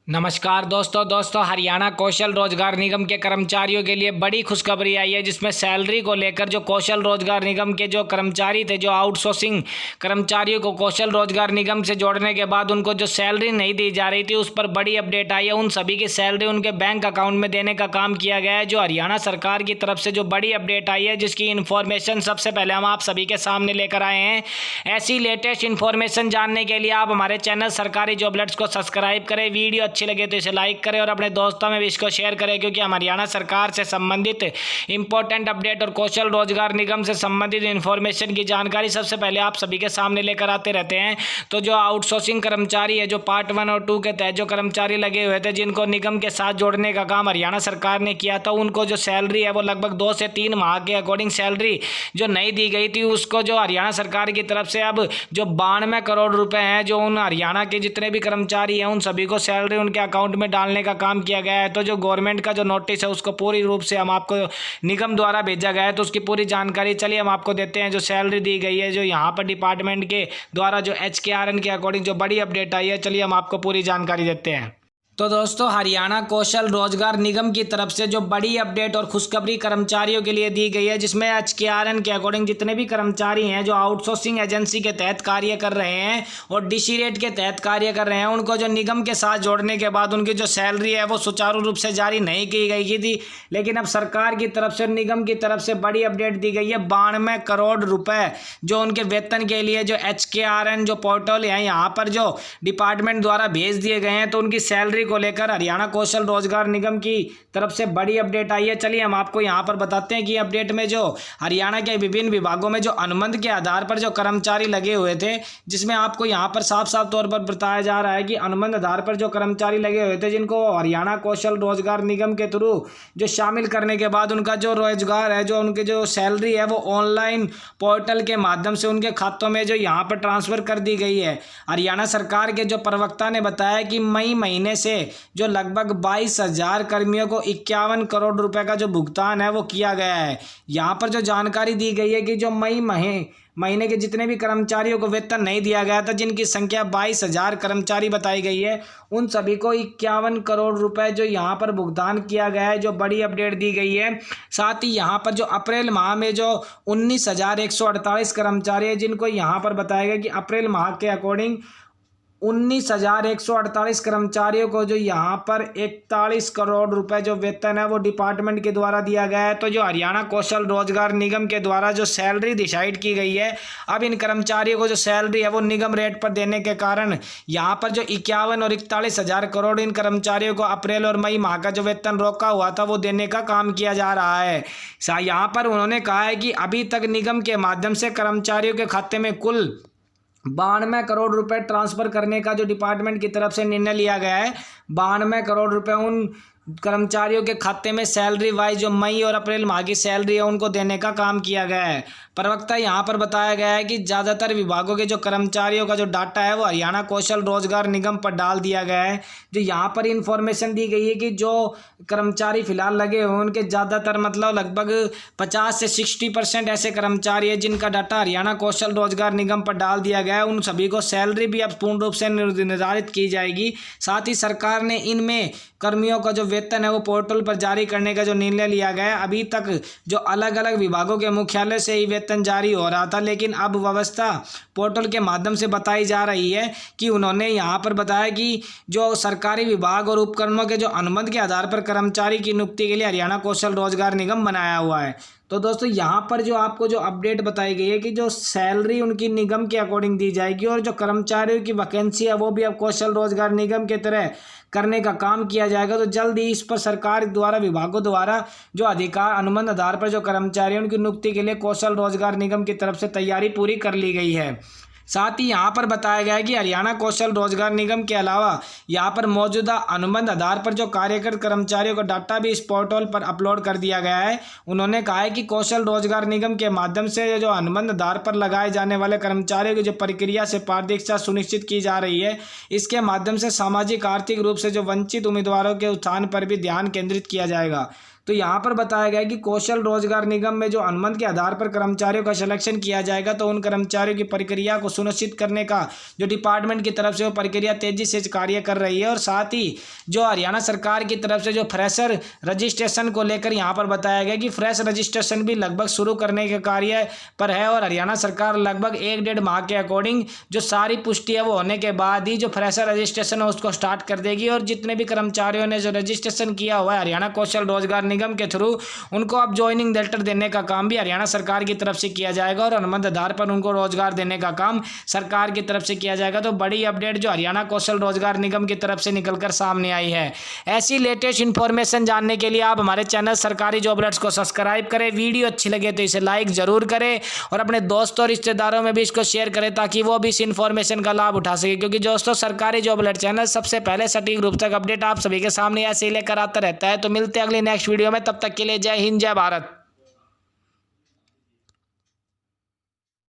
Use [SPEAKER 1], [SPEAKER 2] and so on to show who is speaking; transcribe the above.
[SPEAKER 1] नमस्कार दोस्तों हरियाणा कौशल रोजगार निगम के कर्मचारियों के लिए बड़ी खुशखबरी आई है, जिसमें सैलरी को लेकर जो कौशल रोजगार निगम के जो कर्मचारी थे, जो आउटसोर्सिंग कर्मचारियों को कौशल रोजगार निगम से जोड़ने के बाद उनको जो सैलरी नहीं दी जा रही थी, उस पर बड़ी अपडेट आई है। उन सभी की सैलरी उनके बैंक अकाउंट में देने का काम किया गया है। जो हरियाणा सरकार की तरफ से जो बड़ी अपडेट आई है, जिसकी इन्फॉर्मेशन सबसे पहले हम आप सभी के सामने लेकर आए हैं। ऐसी लेटेस्ट इन्फॉर्मेशन जानने के लिए आप हमारे चैनल सरकारी जॉब अलर्ट्स को सब्सक्राइब करें। वीडियो अच्छी लगे तो इसे लाइक करें और अपने दोस्तों में भी इसको शेयर करें, क्योंकि हम हरियाणा सरकार से संबंधित इंपॉर्टेंट अपडेट और कौशल रोजगार निगम से संबंधित इन्फॉर्मेशन की जानकारी सबसे पहले आप सभी के सामने लेकर आते रहते हैं। तो जो आउटसोर्सिंग कर्मचारी है, जो पार्ट 1 और 2 के तहत जो कर्मचारी लगे हुए थे, जिनको निगम के साथ जोड़ने का काम हरियाणा सरकार ने किया था, उनको जो सैलरी है वो लगभग 2 से 3 माह के अकॉर्डिंग सैलरी जो नहीं दी गई थी, उसको जो हरियाणा सरकार की तरफ से अब जो 92 करोड़ रुपए हैं, जो उन हरियाणा के जितने भी कर्मचारी हैं उन सभी को सैलरी उनके अकाउंट में डालने का काम किया गया है। तो जो गवर्नमेंट का जो नोटिस है उसको पूरी रूप से हम आपको निगम द्वारा भेजा गया है, तो उसकी पूरी जानकारी चलिए हम आपको देते हैं। जो सैलरी दी गई है, जो यहाँ पर डिपार्टमेंट के द्वारा जो HKRN के अकॉर्डिंग जो बड़ी अपडेट आई है, चलिए हम आपको पूरी जानकारी देते हैं। तो दोस्तों, हरियाणा कौशल रोजगार निगम की तरफ से जो बड़ी अपडेट और खुशखबरी कर्मचारियों के लिए दी गई है, जिसमें HKRN के अकॉर्डिंग जितने भी कर्मचारी हैं जो आउटसोर्सिंग एजेंसी के तहत कार्य कर रहे हैं और DC रेट के तहत कार्य कर रहे हैं, उनको जो निगम के साथ जोड़ने के बाद उनकी जो सैलरी है वो सुचारू रूप से जारी नहीं की गई थी। लेकिन अब सरकार की तरफ से, निगम की तरफ से बड़ी अपडेट दी गई है। 92 करोड़ रुपए जो उनके वेतन के लिए जो HKRN जो पोर्टल है यहाँ पर जो डिपार्टमेंट द्वारा भेज दिए गए हैं, तो उनकी सैलरी को लेकर हरियाणा कौशल रोजगार निगम की तरफ से बड़ी अपडेट आई है। चलिए हम आपको यहां पर बताते हैं कि अपडेट में जो हरियाणा के विभिन्न विभागों में जो अनुबंध के आधार पर जो कर्मचारी लगे हुए थे, जिसमें आपको यहां पर साफ साफ तौर पर बताया जा रहा है कि अनुबंध आधार पर जो कर्मचारी लगे हुए थे, जिनको हरियाणा कौशल रोजगार निगम के थ्रू जो शामिल करने के बाद उनका जो रोजगार है, जो उनकी जो सैलरी है वो ऑनलाइन पोर्टल के माध्यम से उनके खातों में जो यहाँ पर ट्रांसफर कर दी गई है। हरियाणा सरकार के जो प्रवक्ता ने बताया कि मई महीने से जो लगभग 22,000 कर्मियों को 51 करोड़ रुपए का जो भुगतान है वो किया गया है। यहाँ पर जो जानकारी दी गई है कि जो मई महीने के जितने भी कर्मचारियों को वेतन नहीं दिया गया था, जिनकी संख्या 22,000 कर्मचारी बताई गई है, उन सभी को 51 करोड़ रुपए जो यहाँ पर भुगतान किया गया है, जो बड़ी अपडेट दी गई है। साथ ही यहाँ पर जो अप्रैल माह में जो 19,148 कर्मचारी है, जिनको यहाँ पर बताया गया कि अप्रैल माह के अकॉर्डिंग 19,148 कर्मचारियों को जो यहाँ पर 41 करोड़ रुपए जो वेतन है वो डिपार्टमेंट के द्वारा दिया गया है। तो जो हरियाणा कौशल रोजगार निगम के द्वारा जो सैलरी डिसाइड की गई है, अब इन कर्मचारियों को जो सैलरी है वो निगम रेट पर देने के कारण यहाँ पर जो 51 और 41,000 करोड़ इन कर्मचारियों को अप्रैल और मई माह का जो वेतन रोका हुआ था वो देने का काम किया जा रहा है। यहाँ पर उन्होंने कहा है कि अभी तक निगम के माध्यम से कर्मचारियों के खाते में कुल 92 करोड़ रुपए ट्रांसफर करने का जो डिपार्टमेंट की तरफ से निर्णय लिया गया है। 92 करोड़ रुपए उन कर्मचारियों के खाते में सैलरी वाइज जो मई और अप्रैल माह की सैलरी है उनको देने का काम किया गया है। प्रवक्ता यहाँ पर बताया गया है कि ज़्यादातर विभागों के जो कर्मचारियों का जो डाटा है वो हरियाणा कौशल रोजगार निगम पर डाल दिया गया है। जो यहाँ पर इंफॉर्मेशन दी गई है कि जो कर्मचारी फिलहाल लगे हुए उनके ज़्यादातर मतलब लगभग 50 से 60% ऐसे कर्मचारी है जिनका डाटा हरियाणा कौशल रोजगार निगम पर डाल दिया गया है। उन सभी को सैलरी भी अब पूर्ण रूप से निर्धारित की जाएगी। साथ ही सरकार ने इनमें कर्मियों का जो वेतन है वो पोर्टल पर जारी करने का जो निर्णय लिया गया है। अभी तक जो अलग अलग विभागों के मुख्यालय से ही वेतन जारी हो रहा था, लेकिन अब व्यवस्था पोर्टल के माध्यम से बताई जा रही है कि उन्होंने यहाँ पर बताया कि जो सरकारी विभाग और उपकरणों के जो अनुबंध के आधार पर कर्मचारी की नियुक्ति के लिए हरियाणा कौशल रोजगार निगम बनाया हुआ है। तो दोस्तों, यहाँ पर जो आपको जो अपडेट बताई गई है कि जो सैलरी उनकी निगम के अकॉर्डिंग दी जाएगी और जो कर्मचारियों की वैकेंसी है वो भी अब कौशल रोजगार निगम के तरह करने का काम किया जाएगा। तो जल्द ही इस पर सरकार द्वारा, विभागों द्वारा जो अधिकार अनुबंध आधार पर जो कर्मचारी हैं उनकी नियुक्ति के लिए कौशल रोजगार निगम की तरफ से तैयारी पूरी कर ली गई है। साथ ही यहाँ पर बताया गया है कि हरियाणा कौशल रोजगार निगम के अलावा यहाँ पर मौजूदा अनुबंध आधार पर जो कार्यरत कर्मचारियों का डाटा भी इस पोर्टल पर अपलोड कर दिया गया है। उन्होंने कहा है कि कौशल रोजगार निगम के माध्यम से जो अनुबंध आधार पर लगाए जाने वाले कर्मचारियों की जो प्रक्रिया से पारदर्शिता सुनिश्चित की जा रही है, इसके माध्यम से सामाजिक आर्थिक रूप से जो वंचित उम्मीदवारों के उत्थान पर भी ध्यान केंद्रित किया जाएगा। तो यहाँ पर बताया गया कि कौशल रोजगार निगम में जो अनुबंध के आधार पर कर्मचारियों का सिलेक्शन किया जाएगा, तो उन कर्मचारियों की प्रक्रिया को सुनिश्चित करने का जो डिपार्टमेंट की तरफ से वो प्रक्रिया तेजी से कार्य कर रही है। और साथ ही जो हरियाणा सरकार की तरफ से जो फ्रेशर रजिस्ट्रेशन को लेकर यहाँ पर बताया गया कि फ्रेश रजिस्ट्रेशन भी लगभग शुरू करने के कार्य पर है और हरियाणा सरकार लगभग 1-1.5 माह के अकॉर्डिंग जो सारी पुष्टि है वो होने के बाद ही जो फ्रेशर रजिस्ट्रेशन है उसको स्टार्ट कर देगी। और जितने भी कर्मचारियों ने जो रजिस्ट्रेशन किया हुआ है हरियाणा कौशल रोजगार निगम के थ्रू, उनको अब ज्वाइनिंग लेटर देने का काम भी हरियाणा सरकार की तरफ से किया जाएगा और अनुबंध आधार पर उनको रोजगार देने का काम सरकार की तरफ से किया जाएगा। तो बड़ी अपडेट जो हरियाणा कौशल रोजगार निगम की तरफ से निकलकर सामने आई है। ऐसी लेटेस्ट इन्फॉर्मेशन जानने के लिए आप हमारे चैनल सरकारी जॉब अलर्ट्स को सब्सक्राइब करें। वीडियो अच्छी लगे तो इसे लाइक जरूर करें और अपने दोस्तों और रिश्तेदारों में भी इसको शेयर करें ताकि वो भी इस इन्फॉर्मेशन का लाभ उठा सके, क्योंकि दोस्तों सरकारी जॉब अलर्ट चैनल सबसे पहले सटीक रूप तक अपडेट आप सभी के सामने ऐसे ही लेकर आता रहता है। तो मिलते हैं अगली नेक्स्ट वीडियो में, तब तक के लिए जय हिंद जय भारत।